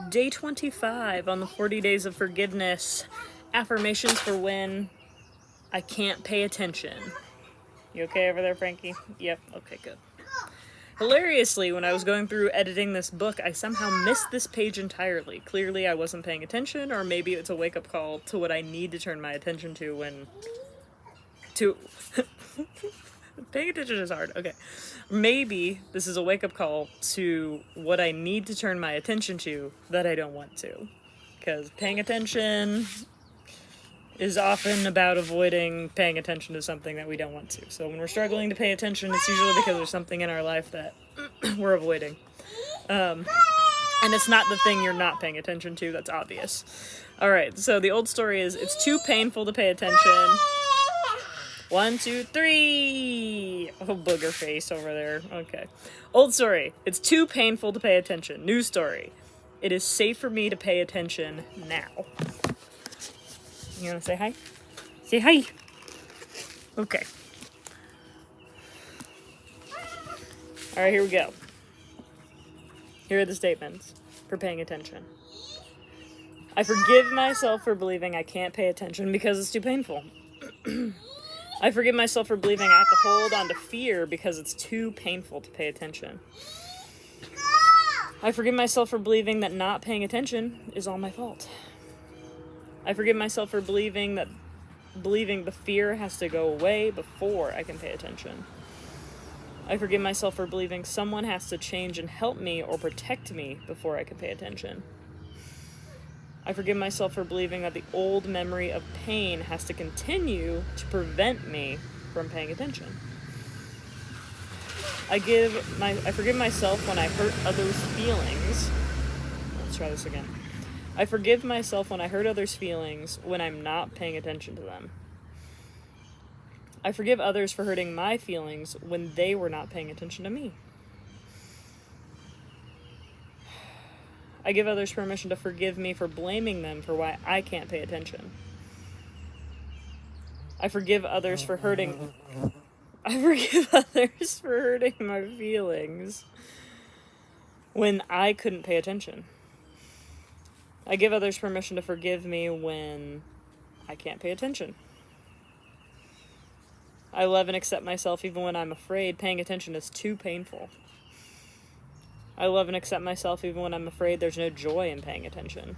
Day 25 on the 40 Days of Forgiveness. Affirmations for when I can't pay attention. You okay over there, Frankie? Yep, okay, good. Hilariously, when I was going through editing this book, I somehow missed this page entirely. Clearly, I wasn't paying attention, or maybe it's a wake-up call to what I need to turn my attention to when... Paying attention is hard. Okay. Maybe this is a wake-up call to what I need to turn my attention to that I don't want to. Because paying attention is often about avoiding paying attention to something that we don't want to. So when we're struggling to pay attention, it's usually because there's something in our life that we're avoiding. And it's not the thing you're not paying attention to that's obvious. Alright, so the old story is, it's too painful to pay attention. 1, 2, 3! Oh, booger face over there. Okay. Old story. It's too painful to pay attention. New story. It is safe for me to pay attention now. You wanna say hi? Say hi! Okay. Alright, here we go. Here are the statements for paying attention. I forgive myself for believing I can't pay attention because it's too painful. I forgive myself for believing I have to hold on to fear because it's too painful to pay attention. I forgive myself for believing that not paying attention is all my fault. I forgive myself for believing the fear has to go away before I can pay attention. I forgive myself for believing someone has to change and help me or protect me before I can pay attention. I forgive myself for believing that the old memory of pain has to continue to prevent me from paying attention. I forgive myself when I hurt others' feelings. Let's try this again. I forgive myself when I hurt others' feelings when I'm not paying attention to them. I forgive others for hurting my feelings when they were not paying attention to me. I give others permission to forgive me for blaming them for why I can't pay attention. I forgive others for hurting my feelings when I couldn't pay attention. I give others permission to forgive me when I can't pay attention. I love and accept myself even when I'm afraid paying attention is too painful. I love and accept myself even when I'm afraid there's no joy in paying attention.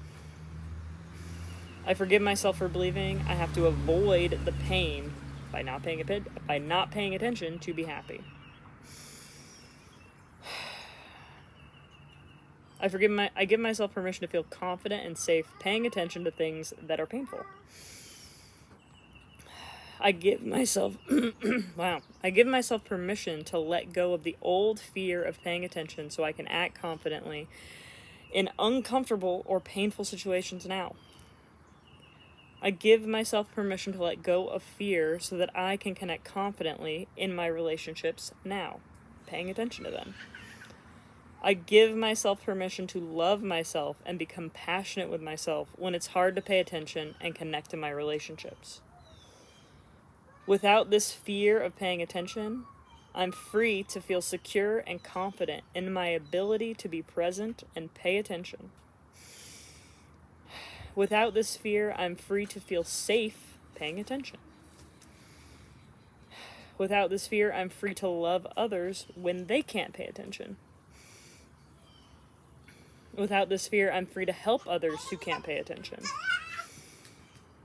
I forgive myself for believing I have to avoid the pain by not paying attention to be happy. I give myself permission to feel confident and safe paying attention to things that are painful. I give myself permission to let go of the old fear of paying attention so I can act confidently in uncomfortable or painful situations now. I give myself permission to let go of fear so that I can connect confidently in my relationships now, paying attention to them. I give myself permission to love myself and be compassionate with myself when it's hard to pay attention and connect to my relationships. Without this fear of paying attention, I'm free to feel secure and confident in my ability to be present and pay attention. Without this fear, I'm free to feel safe paying attention. Without this fear, I'm free to love others when they can't pay attention. Without this fear, I'm free to help others who can't pay attention.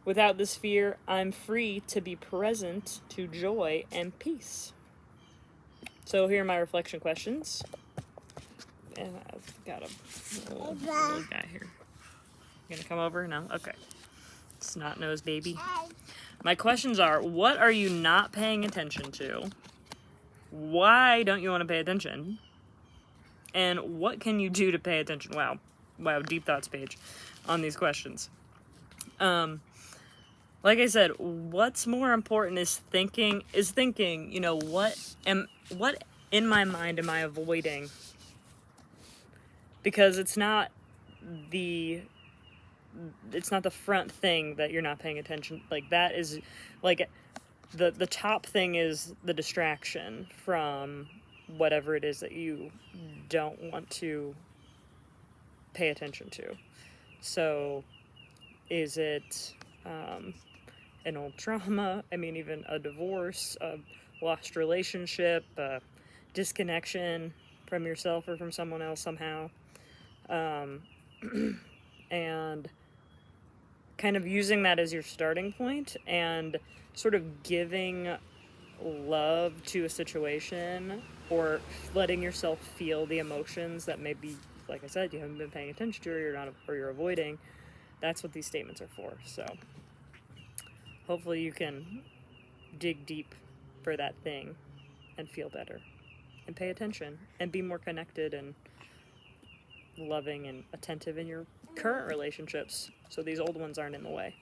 Without this fear, I'm free to be present to joy and peace. So here are my reflection questions. And I've got a little guy here. You gonna come over? No? Okay. Snot-nosed baby. My questions are, what are you not paying attention to? Why don't you want to pay attention? And what can you do to pay attention? Wow, deep thoughts page on these questions. Like I said, what's more important is thinking, what in my mind am I avoiding? Because it's not the front thing that you're not paying attention. Like, that is, like, the top thing is the distraction from whatever it is that you don't want to pay attention to. So, is it an old trauma? I mean, even a divorce, a lost relationship, a disconnection from yourself or from someone else somehow. And kind of using that as your starting point and sort of giving love to a situation or letting yourself feel the emotions that maybe, like I said, you haven't been paying attention to or you're not, or you're avoiding. That's what these statements are for. So hopefully you can dig deep for that thing and feel better and pay attention and be more connected and loving and attentive in your current relationships so these old ones aren't in the way.